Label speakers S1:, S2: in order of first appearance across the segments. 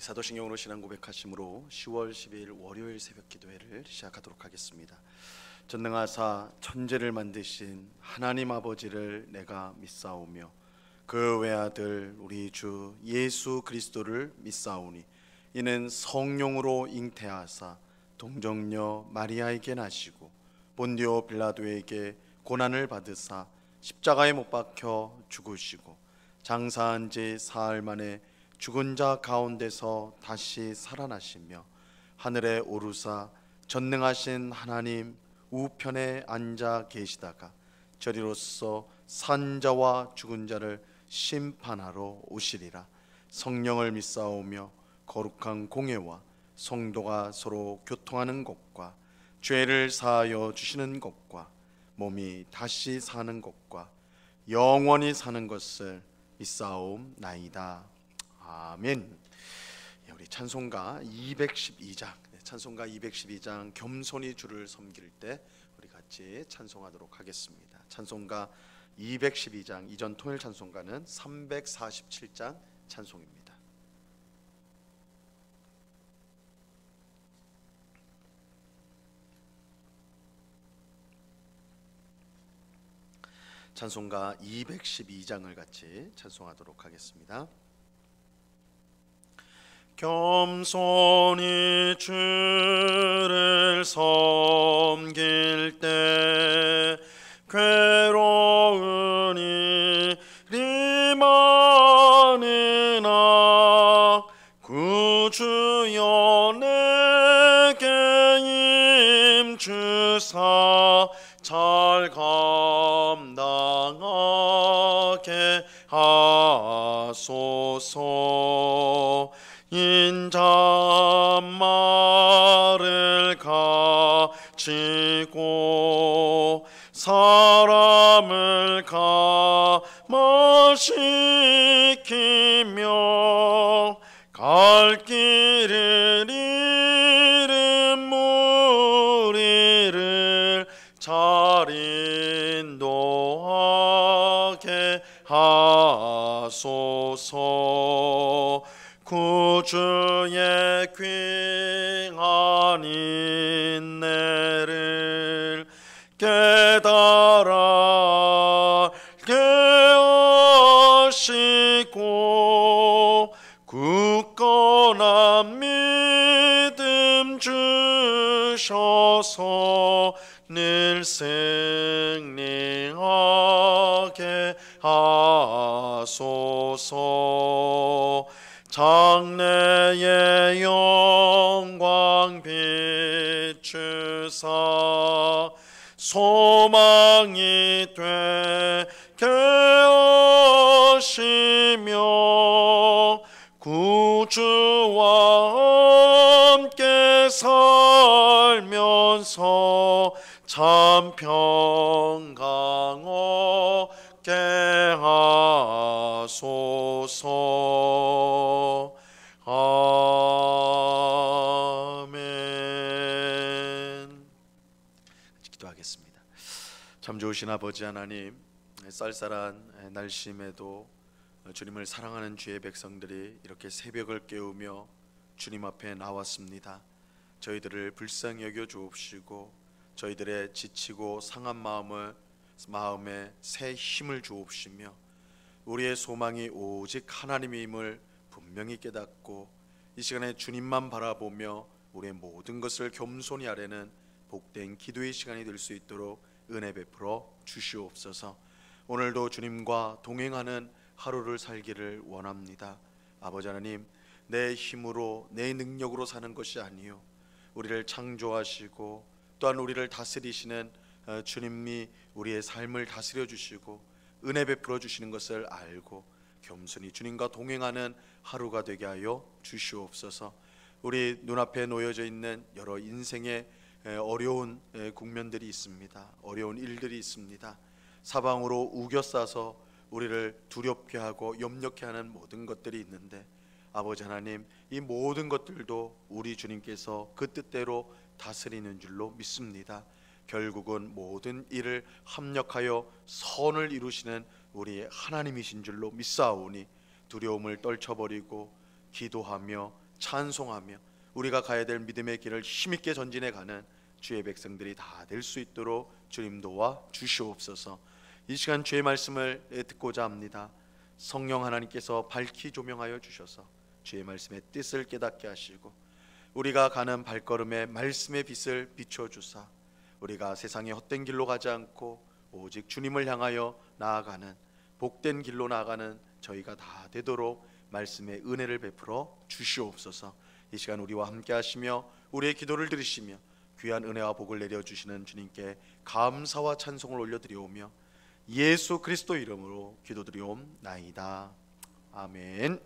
S1: 사도신경으로 신앙 고백하심으로 10월 12일 월요일 새벽 기도회를 시작하도록 하겠습니다. 전능하사 천지를 만드신 하나님 아버지를 내가 믿사오며 그 외아들 우리 주 예수 그리스도를 믿사오니 이는 성령으로 잉태하사 동정녀 마리아에게 나시고 본디오 빌라도에게 고난을 받으사 십자가에 못 박혀 죽으시고 장사한 지 사흘 만에 죽은 자 가운데서 다시 살아나시며 하늘에 오르사 전능하신 하나님 우편에 앉아 계시다가 저리로서 산 자와 죽은 자를 심판하러 오시리라. 성령을 믿사오며 거룩한 공회와 성도가 서로 교통하는 것과 죄를 사하여 주시는 것과 몸이 다시 사는 것과 영원히 사는 것을 믿사옵나이다. 아멘. 우리 찬송가 212장 겸손히 주를 섬길 때 우리 같이 찬송하도록 하겠습니다. 찬송가 212장, 이전 통일 찬송가는 347장 찬송입니다. 찬송가 212장을 같이 찬송하도록 하겠습니다. 겸손히 주를 섬길 때 괴로운 일이 많으나 구주여 내게 임주사 잘 감당하게 하소서. 인자말을 가지고 사람을 감화시키며 갈 길을 잃은 무리를 잘 인도하게 하소서. 구주의 귀한 인내를 깨달아 알게 하시고 굳건한 믿음 주셔서 늘 승리하게 하소서. 장래의 영광 비추사 소망이 되게 하시며 구주와 함께 살면서 참 평강 얻게 하소서. 아멘. 기도하겠습니다. 참 좋으신 아버지 하나님, 쌀쌀한 날씨임에도 주님을 사랑하는 주의 백성들이 이렇게 새벽을 깨우며 주님 앞에 나왔습니다. 저희들을 불쌍히 여겨 주옵시고 저희들의 지치고 상한 마음에 새 힘을 주옵시며 우리의 소망이 오직 하나님임을 분명히 깨닫고 이 시간에 주님만 바라보며 우리의 모든 것을 겸손히 아뢰는 복된 기도의 시간이 될 수 있도록 은혜 베풀어 주시옵소서. 오늘도 주님과 동행하는 하루를 살기를 원합니다. 아버지 하나님, 내 힘으로 내 능력으로 사는 것이 아니요 우리를 창조하시고 또한 우리를 다스리시는 주님이 우리의 삶을 다스려 주시고 은혜 베풀어 주시는 것을 알고 겸손히 주님과 동행하는 하루가 되게 하여 주시옵소서. 우리 눈앞에 놓여져 있는 여러 인생의 어려운 국면들이 있습니다. 어려운 일들이 있습니다. 사방으로 우겨싸서 우리를 두렵게 하고 염려케 하는 모든 것들이 있는데 아버지 하나님, 이 모든 것들도 우리 주님께서 그 뜻대로 다스리는 줄로 믿습니다. 결국은 모든 일을 합력하여 선을 이루시는 우리 하나님이신 줄로 믿사오니 두려움을 떨쳐버리고 기도하며 찬송하며 우리가 가야 될 믿음의 길을 힘있게 전진해 가는 주의 백성들이 다 될 수 있도록 주님 도와 주시옵소서. 이 시간 주의 말씀을 듣고자 합니다. 성령 하나님께서 밝히 조명하여 주셔서 주의 말씀의 뜻을 깨닫게 하시고 우리가 가는 발걸음에 말씀의 빛을 비춰주사 우리가 세상의 헛된 길로 가지 않고 오직 주님을 향하여 나아가는 복된 길로 나아가는 저희가 다 되도록 말씀의 은혜를 베풀어 주시옵소서. 이 시간 우리와 함께 하시며 우리의 기도를 들으시며 귀한 은혜와 복을 내려주시는 주님께 감사와 찬송을 올려드리오며 예수 그리스도 이름으로 기도드리옵나이다. 아멘.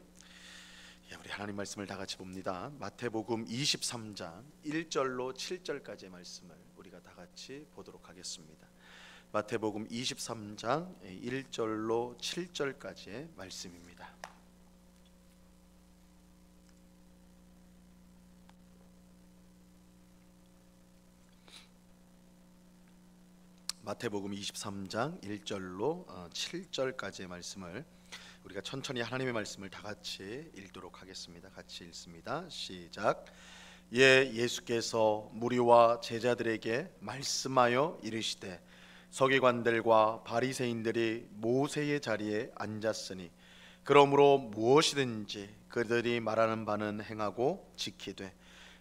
S1: 우리 하나님 말씀을 다 같이 봅니다. 마태복음 23장 1절로 7절까지의 말씀을 우리가 다 같이 보도록 하겠습니다. 마태복음 23장 1절로 7절까지의 말씀입니다. 마태복음 23장 1절로 7절까지의 말씀을 우리가 천천히 하나님의 말씀을 다 같이 읽도록 하겠습니다. 같이 읽습니다. 시작. 예수께서 무리와 제자들에게 말씀하여 이르시되 서기관들과 바리새인들이 모세의 자리에 앉았으니 그러므로 무엇이든지 그들이 말하는 바는 행하고 지키되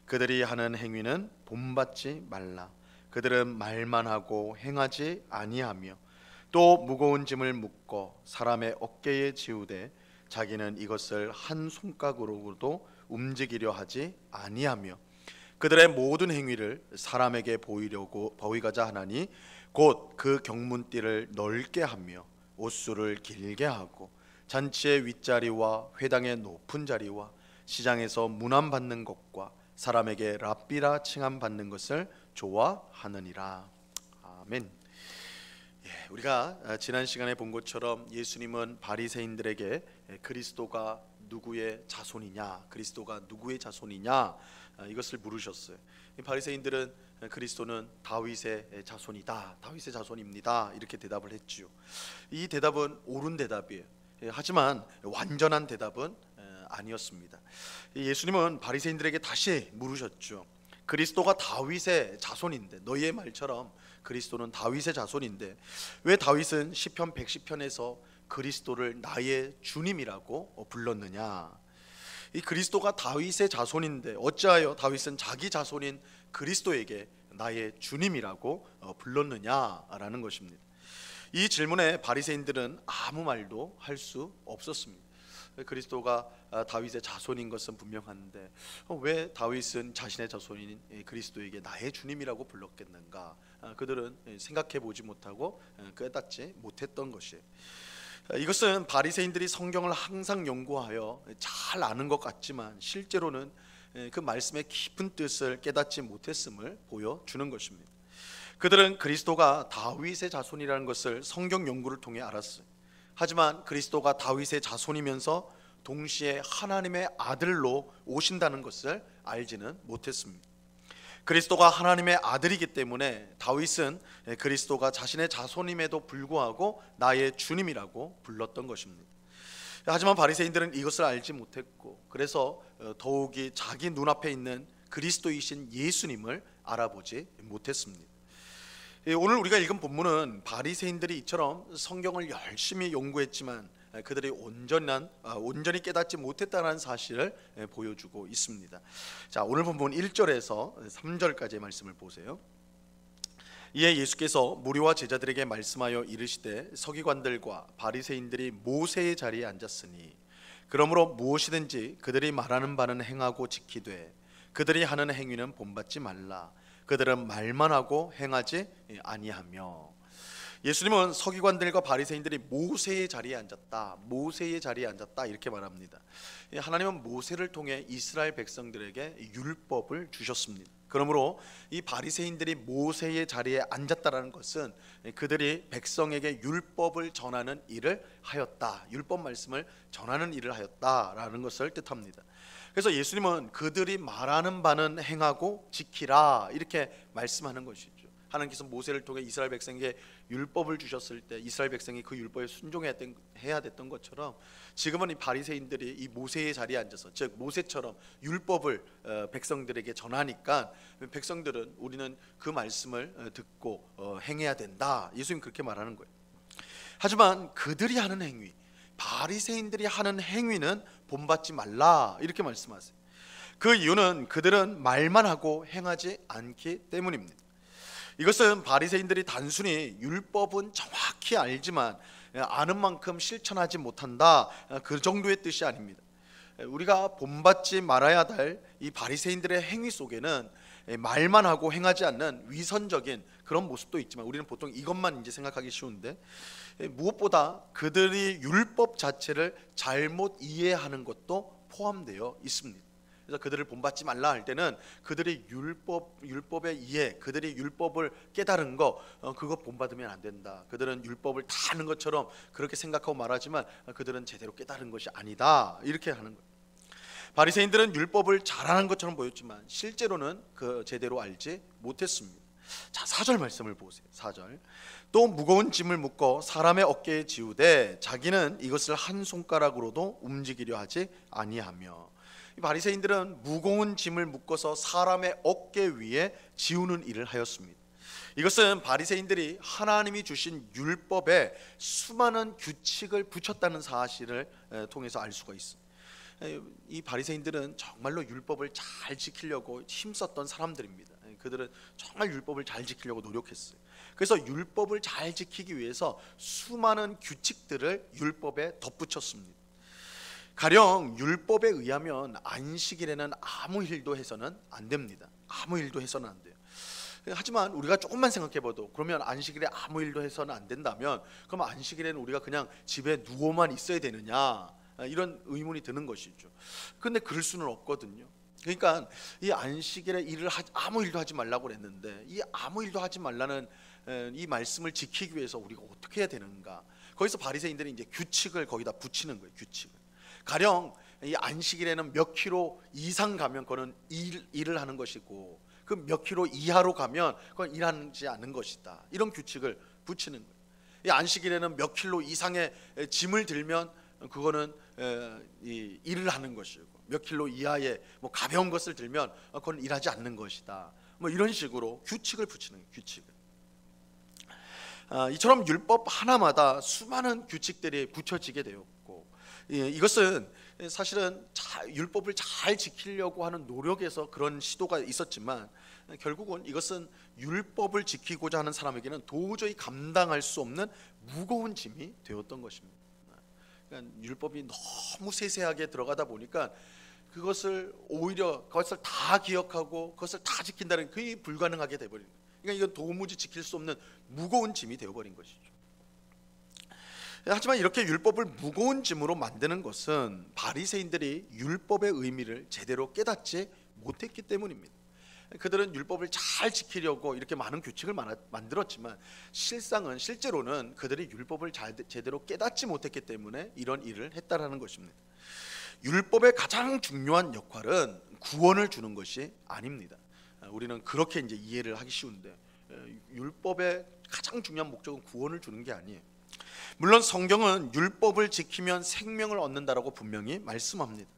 S1: 그들이 하는 행위는 본받지 말라. 그들은 말만 하고 행하지 아니하며 또 무거운 짐을 묶어 사람의 어깨에 지우되 자기는 이것을 한 손가락으로도 움직이려 하지 아니하며 그들의 모든 행위를 사람에게 보이고자 하나니 곧 그 경문띠를 넓게 하며 옷수를 길게 하고 잔치의 윗자리와 회당의 높은 자리와 시장에서 문안 받는 것과 사람에게 랍비라 칭함 받는 것을 좋아하느니라. 아멘. 우리가 지난 시간에 본 것처럼 예수님은 바리새인들에게 그리스도가 누구의 자손이냐, 그리스도가 누구의 자손이냐 이것을 물으셨어요. 바리새인들은 그리스도는 다윗의 자손이다, 다윗의 자손입니다 이렇게 대답을 했지요. 이 대답은 옳은 대답이에요. 하지만 완전한 대답은 아니었습니다. 예수님은 바리새인들에게 다시 물으셨죠. 그리스도가 다윗의 자손인데, 너희의 말처럼 그리스도는 다윗의 자손인데 왜 다윗은 시편 110편에서 그리스도를 나의 주님이라고 불렀느냐? 이 그리스도가 다윗의 자손인데 어찌하여 다윗은 자기 자손인 그리스도에게 나의 주님이라고 불렀느냐라는 것입니다. 이 질문에 바리새인들은 아무 말도 할 수 없었습니다. 그리스도가 다윗의 자손인 것은 분명한데 왜 다윗은 자신의 자손인 그리스도에게 나의 주님이라고 불렀겠는가? 그들은 생각해 보지 못하고 깨닫지 못했던 것이에요. 이것은 바리새인들이 성경을 항상 연구하여 잘 아는 것 같지만 실제로는 그 말씀의 깊은 뜻을 깨닫지 못했음을 보여주는 것입니다. 그들은 그리스도가 다윗의 자손이라는 것을 성경 연구를 통해 알았어요. 하지만 그리스도가 다윗의 자손이면서 동시에 하나님의 아들로 오신다는 것을 알지는 못했습니다. 그리스도가 하나님의 아들이기 때문에 다윗은 그리스도가 자신의 자손임에도 불구하고 나의 주님이라고 불렀던 것입니다. 하지만 바리새인들은 이것을 알지 못했고 그래서 더욱이 자기 눈앞에 있는 그리스도이신 예수님을 알아보지 못했습니다. 오늘 우리가 읽은 본문은 바리새인들이 이처럼 성경을 열심히 연구했지만 그들이 온전히 깨닫지 못했다는 사실을 보여주고 있습니다. 자, 오늘 본문 1절에서 3절까지의 말씀을 보세요. 이에 예수께서 무리와 제자들에게 말씀하여 이르시되 서기관들과 바리새인들이 모세의 자리에 앉았으니 그러므로 무엇이든지 그들이 말하는 바는 행하고 지키되 그들이 하는 행위는 본받지 말라. 그들은 말만 하고 행하지 아니하며. 예수님은 서기관들과 바리새인들이 모세의 자리에 앉았다, 모세의 자리에 앉았다 이렇게 말합니다. 하나님은 모세를 통해 이스라엘 백성들에게 율법을 주셨습니다. 그러므로 이 바리새인들이 모세의 자리에 앉았다라는 것은 그들이 백성에게 율법을 전하는 일을 하였다, 율법 말씀을 전하는 일을 하였다라는 것을 뜻합니다. 그래서 예수님은 그들이 말하는 바는 행하고 지키라 이렇게 말씀하는 것이죠. 하나님께서 모세를 통해 이스라엘 백성에게 율법을 주셨을 때 이스라엘 백성이 그 율법에 순종해야 됐던 것처럼 지금은 이 바리새인들이 이 모세의 자리에 앉아서, 즉 모세처럼 율법을 백성들에게 전하니까 백성들은 우리는 그 말씀을 듣고 행해야 된다. 예수님 그렇게 말하는 거예요. 하지만 그들이 하는 행위, 바리새인들이 하는 행위는 본받지 말라 이렇게 말씀하세요. 그 이유는 그들은 말만 하고 행하지 않기 때문입니다. 이것은 바리새인들이 단순히 율법은 정확히 알지만 아는 만큼 실천하지 못한다, 그 정도의 뜻이 아닙니다. 우리가 본받지 말아야 될 이 바리새인들의 행위 속에는 말만 하고 행하지 않는 위선적인 그런 모습도 있지만 우리는 보통 이것만 이제 생각하기 쉬운데, 무엇보다 그들이 율법 자체를 잘못 이해하는 것도 포함되어 있습니다. 그래서 그들을 본받지 말라 할 때는 그들이 율법의 이해, 그들이 율법을 깨달은 거, 그거 본받으면 안 된다. 그들은 율법을 다 아는 것처럼 그렇게 생각하고 말하지만 그들은 제대로 깨달은 것이 아니다, 이렇게 하는 거예요. 바리새인들은 율법을 잘하는 것처럼 보였지만 실제로는 그 제대로 알지 못했습니다. 자, 4절 말씀을 보세요. 4절. 또 무거운 짐을 묶어 사람의 어깨에 지우되 자기는 이것을 한 손가락으로도 움직이려 하지 아니하며. 이 바리새인들은 무거운 짐을 묶어서 사람의 어깨 위에 지우는 일을 하였습니다. 이것은 바리새인들이 하나님이 주신 율법에 수많은 규칙을 붙였다는 사실을 통해서 알 수가 있습니다. 이 바리새인들은 정말로 율법을 잘 지키려고 힘썼던 사람들입니다. 그들은 정말 율법을 잘 지키려고 노력했어요. 그래서 율법을 잘 지키기 위해서 수많은 규칙들을 율법에 덧붙였습니다. 가령 율법에 의하면 안식일에는 아무 일도 해서는 안 됩니다. 아무 일도 해서는 안 돼요. 하지만 우리가 조금만 생각해봐도, 그러면 안식일에 아무 일도 해서는 안 된다면 그럼 안식일에는 우리가 그냥 집에 누워만 있어야 되느냐, 이런 의문이 드는 것이죠. 그런데 그럴 수는 없거든요. 그러니까 이 안식일에 아무 일도 하지 말라고 그랬는데 이 아무 일도 하지 말라는 이 말씀을 지키기 위해서 우리가 어떻게 해야 되는가, 거기서 바리새인들이 이제 규칙을 거기다 붙이는 거예요. 규칙을. 가령 이 안식일에는 몇 킬로 이상 가면 그거는 일을 하는 것이고 그 몇 킬로 이하로 가면 그건 일하지 않는 것이다, 이런 규칙을 붙이는 거예요. 이 안식일에는 몇 킬로 이상의 짐을 들면 그거는 일을 하는 것이고 몇 킬로 이하의 뭐 가벼운 것을 들면 그건 일하지 않는 것이다, 뭐 이런 식으로 규칙을 붙이는 거예요. 규칙을. 이처럼 율법 하나마다 수많은 규칙들이 붙여지게 되었고, 이것은 사실은 율법을 잘 지키려고 하는 노력에서 그런 시도가 있었지만 결국은 이것은 율법을 지키고자 하는 사람에게는 도저히 감당할 수 없는 무거운 짐이 되었던 것입니다. 그러니까 율법이 너무 세세하게 들어가다 보니까 그것을 다 기억하고 그것을 다 지킨다는 그게 불가능하게 돼버린 거예요. 그러니까 이건 도무지 지킬 수 없는 무거운 짐이 되어버린 것이죠. 하지만 이렇게 율법을 무거운 짐으로 만드는 것은 바리새인들이 율법의 의미를 제대로 깨닫지 못했기 때문입니다. 그들은 율법을 잘 지키려고 이렇게 많은 규칙을 만들었지만 실제로는 그들이 율법을 제대로 깨닫지 못했기 때문에 이런 일을 했다라는 것입니다. 율법의 가장 중요한 역할은 구원을 주는 것이 아닙니다. 우리는 그렇게 이제 이해를 하기 쉬운데 율법의 가장 중요한 목적은 구원을 주는 게 아니에요. 물론 성경은 율법을 지키면 생명을 얻는다라고 분명히 말씀합니다.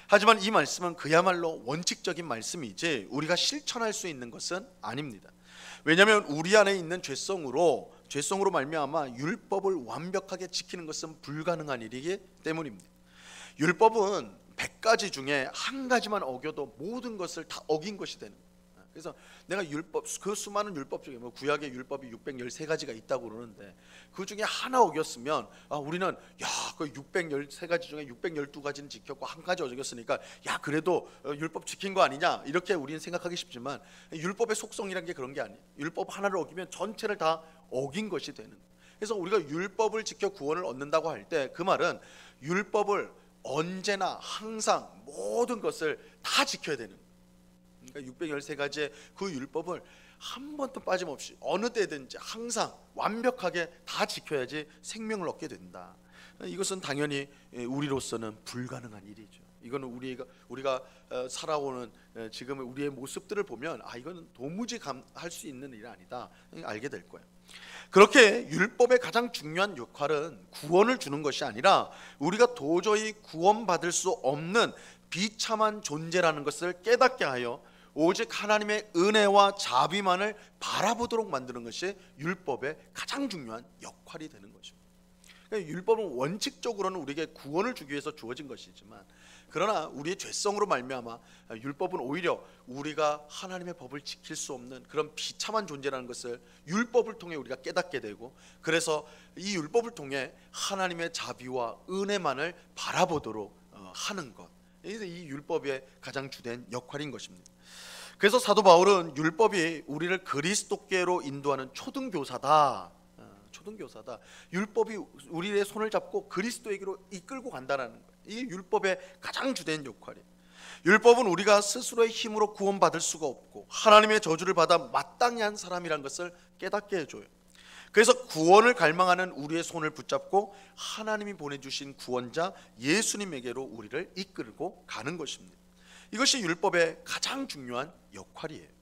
S1: 하지만 이 말씀은 그야말로 원칙적인 말씀이지 우리가 실천할 수 있는 것은 아닙니다. 왜냐하면 우리 안에 있는 죄성으로 말미암아 율법을 완벽하게 지키는 것은 불가능한 일이기 때문입니다. 율법은 100가지 중에 한 가지만 어겨도 모든 것을 다 어긴 것이 되는 거예요. 그래서 내가 그 수많은 율법 중에 구약의 율법이 613가지가 있다고 그러는데 그 중에 하나 어겼으면 우리는 그 613가지 중에 612가지는 지켰고 한 가지 어겼으니까 그래도 율법 지킨 거 아니냐, 이렇게 우리는 생각하기 쉽지만 율법의 속성이란 게 그런 게 아니에요. 율법 하나를 어기면 전체를 다 어긴 것이 되는 거예요. 그래서 우리가 율법을 지켜 구원을 얻는다고 할 때 그 말은 율법을 언제나 항상 모든 것을 다 지켜야 되는 거예요. 그러니까 613가지의 그 율법을 한 번도 빠짐없이 어느 때든지 항상 완벽하게 다 지켜야지 생명을 얻게 된다. 이것은 당연히 우리로서는 불가능한 일이죠. 이거는 우리가 살아오는 지금 우리의 모습들을 보면 이거는 도무지 할 수 있는 일이 아니다 알게 될 거예요. 그렇게 율법의 가장 중요한 역할은 구원을 주는 것이 아니라 우리가 도저히 구원받을 수 없는 비참한 존재라는 것을 깨닫게 하여 오직 하나님의 은혜와 자비만을 바라보도록 만드는 것이 율법의 가장 중요한 역할이 되는 것입니다. 그러니까 율법은 원칙적으로는 우리에게 구원을 주기 위해서 주어진 것이지만, 그러나 우리의 죄성으로 말미암아 율법은 오히려 우리가 하나님의 법을 지킬 수 없는 그런 비참한 존재라는 것을 율법을 통해 우리가 깨닫게 되고, 그래서 이 율법을 통해 하나님의 자비와 은혜만을 바라보도록 하는 것, 이 율법의 가장 주된 역할인 것입니다. 그래서 사도 바울은 율법이 우리를 그리스도께로 인도하는 초등교사다. 초등교사다. 율법이 우리의 손을 잡고 그리스도에게로 이끌고 간다는 거예요. 이 율법의 가장 주된 역할이에요. 율법은 우리가 스스로의 힘으로 구원받을 수가 없고 하나님의 저주를 받아 마땅히 한 사람이란 것을 깨닫게 해줘요. 그래서 구원을 갈망하는 우리의 손을 붙잡고 하나님이 보내주신 구원자 예수님에게로 우리를 이끌고 가는 것입니다. 이것이 율법의 가장 중요한 역할이에요.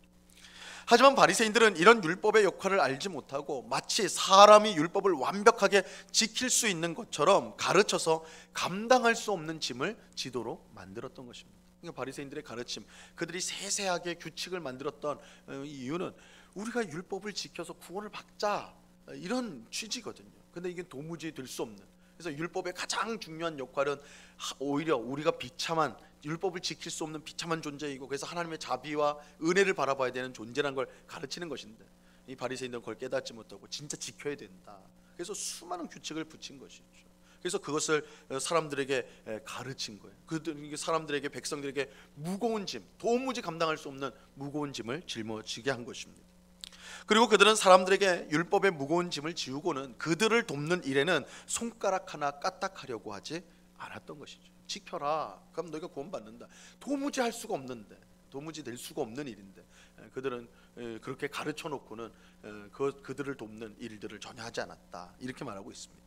S1: 하지만 바리새인들은 이런 율법의 역할을 알지 못하고 마치 사람이 율법을 완벽하게 지킬 수 있는 것처럼 가르쳐서 감당할 수 없는 짐을 지도로 만들었던 것입니다. 그러니까 바리새인들의 가르침, 그들이 세세하게 규칙을 만들었던 이유는 우리가 율법을 지켜서 구원을 받자, 이런 취지거든요. 근데 이게 도무지 될 수 없는, 그래서 율법의 가장 중요한 역할은 오히려 우리가 비참한, 율법을 지킬 수 없는 비참한 존재이고, 그래서 하나님의 자비와 은혜를 바라봐야 되는 존재라는 걸 가르치는 것인데, 이 바리새인들은 그걸 깨닫지 못하고 진짜 지켜야 된다, 그래서 수많은 규칙을 붙인 것이죠. 그래서 그것을 사람들에게 가르친 거예요. 사람들에게, 백성들에게 무거운 짐, 도무지 감당할 수 없는 무거운 짐을 짊어지게 한 것입니다. 그리고 그들은 사람들에게 율법의 무거운 짐을 지우고는 그들을 돕는 일에는 손가락 하나 까딱하려고 하지 않았던 것이죠. 지켜라, 그럼 너희가 구원받는다. 도무지 할 수가 없는데, 도무지 될 수가 없는 일인데 그들은 그렇게 가르쳐 놓고는 그들을 돕는 일들을 전혀 하지 않았다, 이렇게 말하고 있습니다.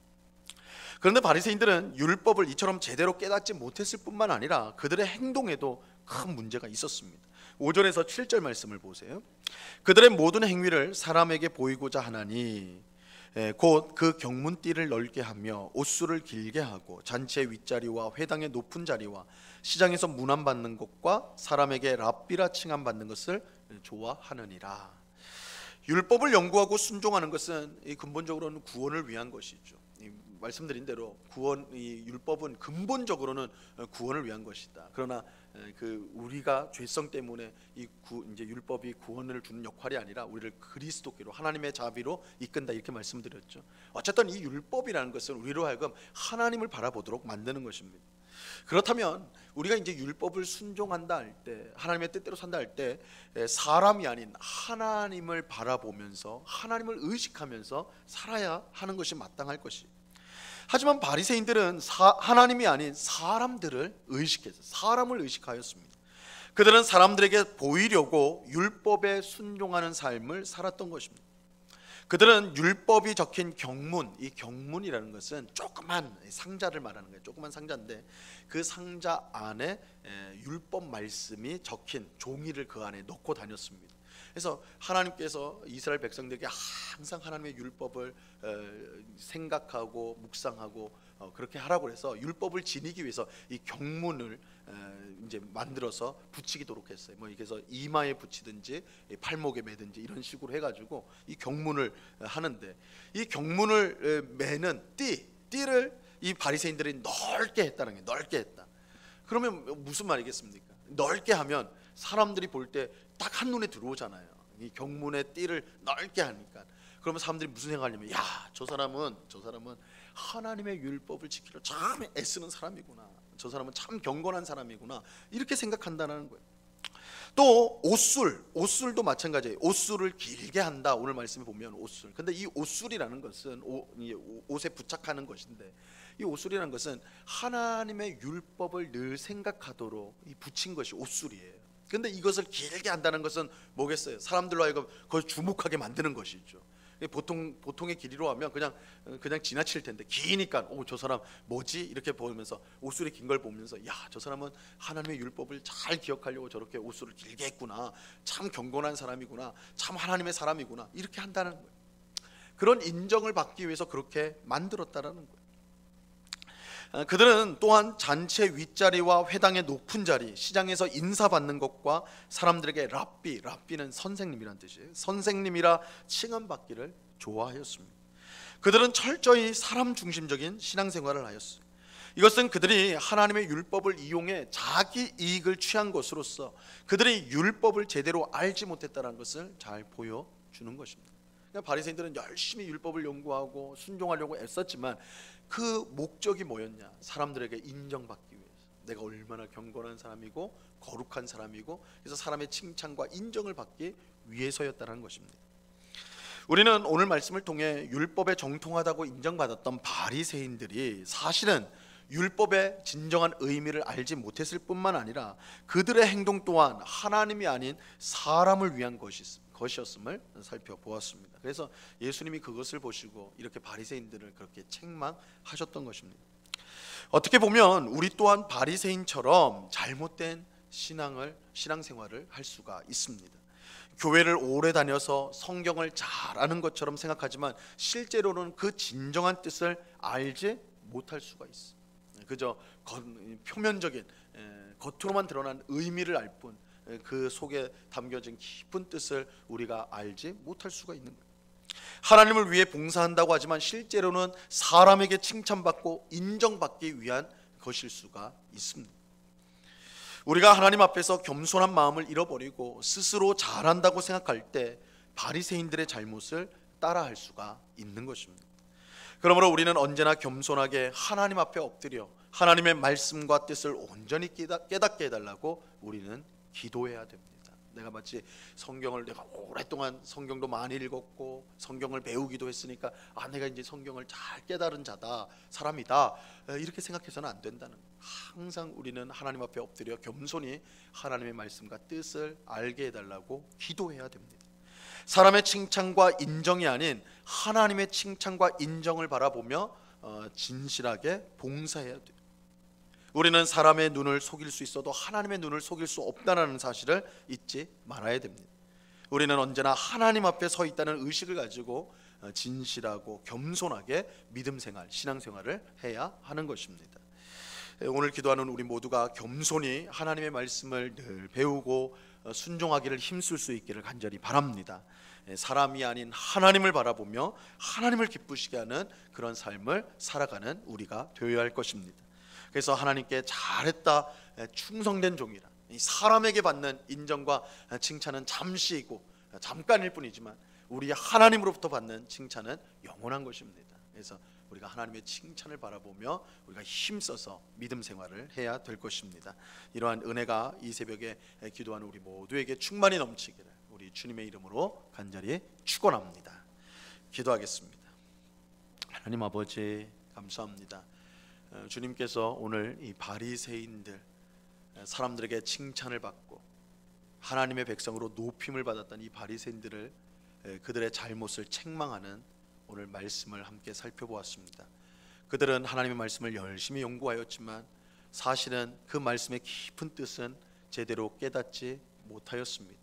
S1: 그런데 바리새인들은 율법을 이처럼 제대로 깨닫지 못했을 뿐만 아니라 그들의 행동에도 큰 문제가 있었습니다. 5절에서 7절 말씀을 보세요. 그들의 모든 행위를 사람에게 보이고자 하나니 곧 그 경문띠를 넓게 하며 옷수를 길게 하고 잔치의 윗자리와 회당의 높은 자리와 시장에서 문안받는 것과 사람에게 랍비라 칭함받는 것을 좋아하느니라. 율법을 연구하고 순종하는 것은 근본적으로는 구원을 위한 것이죠. 말씀드린 대로 이 율법은 근본적으로는 구원을 위한 것이다. 그러나 우리가 죄성 때문에 이제 율법이 구원을 주는 역할이 아니라 우리를 그리스도께로, 하나님의 자비로 이끈다, 이렇게 말씀드렸죠. 어쨌든 이 율법이라는 것은 우리로 하여금 하나님을 바라보도록 만드는 것입니다. 그렇다면 우리가 이제 율법을 순종한다 할 때, 하나님의 뜻대로 산다 할 때 사람이 아닌 하나님을 바라보면서 하나님을 의식하면서 살아야 하는 것이 마땅할 것이. 하지만 바리새인들은 하나님이 아닌 사람들을 의식해서, 사람을 의식하였습니다. 그들은 사람들에게 보이려고 율법에 순종하는 삶을 살았던 것입니다. 그들은 율법이 적힌 경문, 이 경문이라는 것은 조그만 상자를 말하는 거예요. 조그만 상자인데 그 상자 안에 율법 말씀이 적힌 종이를 그 안에 넣고 다녔습니다. 그래서 하나님께서 이스라엘 백성들에게 항상 하나님의 율법을 생각하고 묵상하고 그렇게 하라고 해서 율법을 지니기 위해서 이 경문을 이제 만들어서 붙이도록 했어요. 그래서 이마에 붙이든지 팔목에 매든지 이런 식으로 해가지고 이 경문을 하는데, 이 경문을 매는 띠를 이 바리새인들이 넓게 했다는 게, 넓게 했다. 그러면 무슨 말이겠습니까? 넓게 하면 사람들이 볼 때 딱 한눈에 들어오잖아요. 이 경문의 띠를 넓게 하니까. 그러면 사람들이 무슨 생각하냐면, 야, 저 사람은 하나님의 율법을 지키려 참 애쓰는 사람이구나, 저 사람은 참 경건한 사람이구나, 이렇게 생각한다는 거예요. 또 옷술도 마찬가지예요. 옷술을 길게 한다. 오늘 말씀에 보면 옷술. 근데 이 옷술이라는 것은 옷에 부착하는 것인데, 이 옷술이라는 것은 하나님의 율법을 늘 생각하도록 붙인 것이 옷술이에요. 근데 이것을 길게 한다는 것은 뭐겠어요? 사람들로 하여금 그걸 주목하게 만드는 것이죠. 보통의 길이로 하면 그냥 지나칠 텐데, 기니까 저 사람 뭐지 이렇게 보면서, 옷술이 긴 걸 보면서, 야, 저 사람은 하나님의 율법을 잘 기억하려고 저렇게 옷술을 길게 했구나, 참 경건한 사람이구나, 참 하나님의 사람이구나, 이렇게 한다는 거예요. 그런 인정을 받기 위해서 그렇게 만들었다라는 거예요. 그들은 또한 잔치 윗자리와 회당의 높은 자리, 시장에서 인사받는 것과 사람들에게 랍비는 선생님이란 뜻이에요. 선생님이라 칭함받기를 좋아하였습니다. 그들은 철저히 사람 중심적인 신앙생활을 하였어요. 이것은 그들이 하나님의 율법을 이용해 자기 이익을 취한 것으로서 그들이 율법을 제대로 알지 못했다는 것을 잘 보여주는 것입니다. 바리새인들은 열심히 율법을 연구하고 순종하려고 애썼지만 그 목적이 뭐였냐? 사람들에게 인정받기 위해서, 내가 얼마나 경건한 사람이고 거룩한 사람이고, 그래서 사람의 칭찬과 인정을 받기 위해서였다는 것입니다. 우리는 오늘 말씀을 통해 율법에 정통하다고 인정받았던 바리새인들이 사실은 율법의 진정한 의미를 알지 못했을 뿐만 아니라 그들의 행동 또한 하나님이 아닌 사람을 위한 것이었음을 살펴보았습니다. 그래서 예수님이 그것을 보시고 이렇게 바리새인들을 그렇게 책망하셨던 것입니다. 어떻게 보면 우리 또한 바리새인처럼 잘못된 신앙생활을 할 수가 있습니다. 교회를 오래 다녀서 성경을 잘 아는 것처럼 생각하지만 실제로는 그 진정한 뜻을 알지 못할 수가 있어요. 그저 표면적인, 겉으로만 드러난 의미를 알 뿐 그 속에 담겨진 깊은 뜻을 우리가 알지 못할 수가 있는 거예요. 하나님을 위해 봉사한다고 하지만 실제로는 사람에게 칭찬받고 인정받기 위한 것일 수가 있습니다. 우리가 하나님 앞에서 겸손한 마음을 잃어버리고 스스로 잘한다고 생각할 때 바리새인들의 잘못을 따라할 수가 있는 것입니다. 그러므로 우리는 언제나 겸손하게 하나님 앞에 엎드려 하나님의 말씀과 뜻을 온전히 깨닫게 해달라고 우리는 기도해야 됩니다. 내가 마치 내가 오랫동안 성경도 많이 읽었고 성경을 배우기도 했으니까 내가 이제 성경을 잘 깨달은 사람이다, 이렇게 생각해서는 안 된다는 거예요. 항상 우리는 하나님 앞에 엎드려 겸손히 하나님의 말씀과 뜻을 알게 해달라고 기도해야 됩니다. 사람의 칭찬과 인정이 아닌 하나님의 칭찬과 인정을 바라보며 진실하게 봉사해야 돼요. 우리는 사람의 눈을 속일 수 있어도 하나님의 눈을 속일 수 없다는 사실을 잊지 말아야 됩니다. 우리는 언제나 하나님 앞에 서 있다는 의식을 가지고 진실하고 겸손하게 믿음생활, 신앙생활을 해야 하는 것입니다. 오늘 기도하는 우리 모두가 겸손히 하나님의 말씀을 늘 배우고 순종하기를 힘쓸 수 있기를 간절히 바랍니다. 사람이 아닌 하나님을 바라보며 하나님을 기쁘시게 하는 그런 삶을 살아가는 우리가 되어야 할 것입니다. 그래서 하나님께 잘했다, 충성된 종이라, 사람에게 받는 인정과 칭찬은 잠시이고 잠깐일 뿐이지만 우리 하나님으로부터 받는 칭찬은 영원한 것입니다. 그래서 우리가 하나님의 칭찬을 바라보며 우리가 힘써서 믿음 생활을 해야 될 것입니다. 이러한 은혜가 이 새벽에 기도하는 우리 모두에게 충만히 넘치기를 우리 주님의 이름으로 간절히 축원합니다. 기도하겠습니다. 하나님 아버지, 감사합니다. 주님께서 오늘 이 바리새인들, 사람들에게 칭찬을 받고 하나님의 백성으로 높임을 받았던 이 바리새인들을, 그들의 잘못을 책망하는 오늘 말씀을 함께 살펴보았습니다. 그들은 하나님의 말씀을 열심히 연구하였지만 사실은 그 말씀의 깊은 뜻은 제대로 깨닫지 못하였습니다.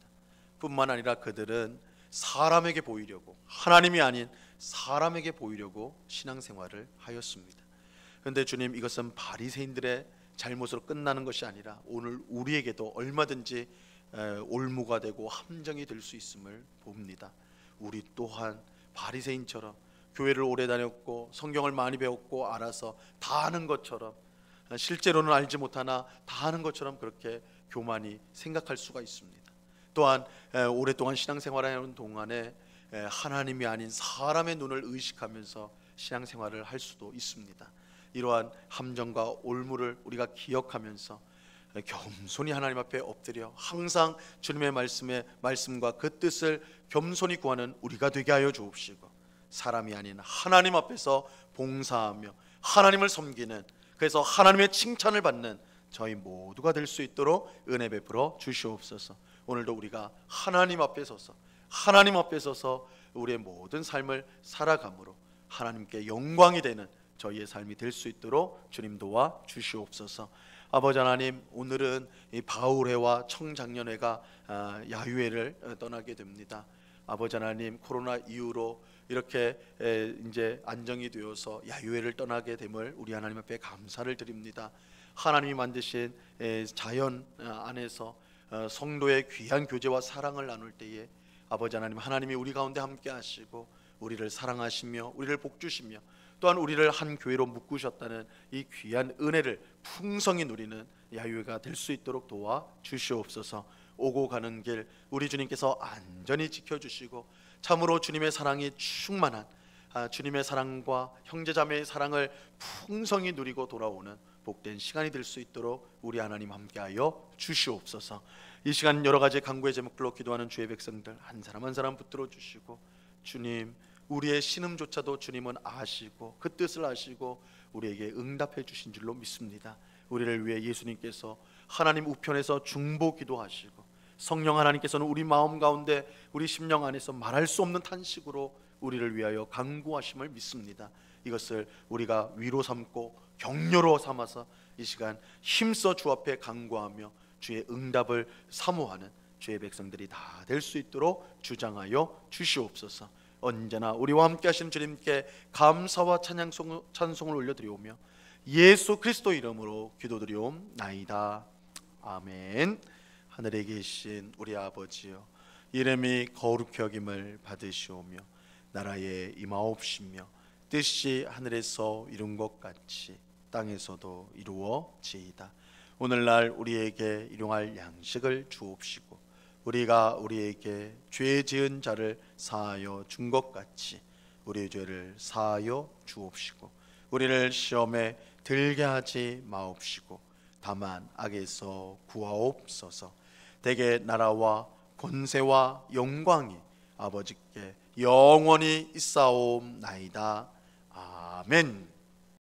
S1: 뿐만 아니라 그들은 사람에게 보이려고, 하나님이 아닌 사람에게 보이려고 신앙생활을 하였습니다. 그런데 주님, 이것은 바리새인들의 잘못으로 끝나는 것이 아니라 오늘 우리에게도 얼마든지 올무가 되고 함정이 될 수 있음을 봅니다. 우리 또한 바리새인처럼 교회를 오래 다녔고 성경을 많이 배웠고 알아서 다 아는 것처럼, 실제로는 알지 못하나 다 아는 것처럼 그렇게 교만히 생각할 수가 있습니다. 또한 오랫동안 신앙생활하는 동안에 하나님이 아닌 사람의 눈을 의식하면서 신앙생활을 할 수도 있습니다. 이러한 함정과 올무를 우리가 기억하면서 겸손히 하나님 앞에 엎드려 항상 주님의 말씀과 그 뜻을 겸손히 구하는 우리가 되게 하여 주옵시고, 사람이 아닌 하나님 앞에서 봉사하며 하나님을 섬기는, 그래서 하나님의 칭찬을 받는 저희 모두가 될 수 있도록 은혜 베풀어 주시옵소서. 오늘도 우리가 하나님 앞에 서서 우리의 모든 삶을 살아감으로 하나님께 영광이 되는 저희의 삶이 될 수 있도록 주님 도와 주시옵소서. 아버지 하나님, 오늘은 이 바울회와 청장년회가 야유회를 떠나게 됩니다. 아버지 하나님, 코로나 이후로 이렇게 이제 안정이 되어서 야유회를 떠나게 됨을 우리 하나님 앞에 감사를 드립니다. 하나님이 만드신 자연 안에서 성도의 귀한 교제와 사랑을 나눌 때에 아버지 하나님, 하나님이 우리 가운데 함께 하시고 우리를 사랑하시며 우리를 복주시며 또한 우리를 한 교회로 묶으셨다는 이 귀한 은혜를 풍성히 누리는 야유회가 될 수 있도록 도와 주시옵소서. 오고 가는 길 우리 주님께서 안전히 지켜주시고 참으로 주님의 사랑이 충만한 주님의 사랑과 형제자매의 사랑을 풍성히 누리고 돌아오는 복된 시간이 될 수 있도록 우리 하나님 함께하여 주시옵소서. 이 시간 여러 가지 간구의 제목들로 기도하는 주의 백성들 한 사람 한 사람 붙들어 주시고, 주님, 우리의 신음조차도 주님은 아시고 그 뜻을 아시고 우리에게 응답해 주신 줄로 믿습니다. 우리를 위해 예수님께서 하나님 우편에서 중보 기도하시고 성령 하나님께서는 우리 마음 가운데 우리 심령 안에서 말할 수 없는 탄식으로 우리를 위하여 간구하심을 믿습니다. 이것을 우리가 위로 삼고 격려로 삼아서 이 시간 힘써 주 앞에 간구하며 주의 응답을 사모하는 주의 백성들이 다 될 수 있도록 주장하여 주시옵소서. 언제나 우리와 함께 하신 주님께 감사와 찬송을 올려드리오며 예수 그리스도 이름으로 기도드리옵나이다. 아멘. 하늘에 계신 우리 아버지여, 이름이 거룩히 여김을 받으시오며 나라에 임하옵시며 뜻이 하늘에서 이룬 것 같이 땅에서도 이루어지이다. 오늘날 우리에게 일용할 양식을 주옵시고 우리가 우리에게 죄 지은 자를 사하여 준 것 같이 우리의 죄를 사하여 주옵시고 우리를 시험에 들게 하지 마옵시고 다만 악에서 구하옵소서. 대개 나라와 권세와 영광이 아버지께 영원히 있사옵나이다. 아멘.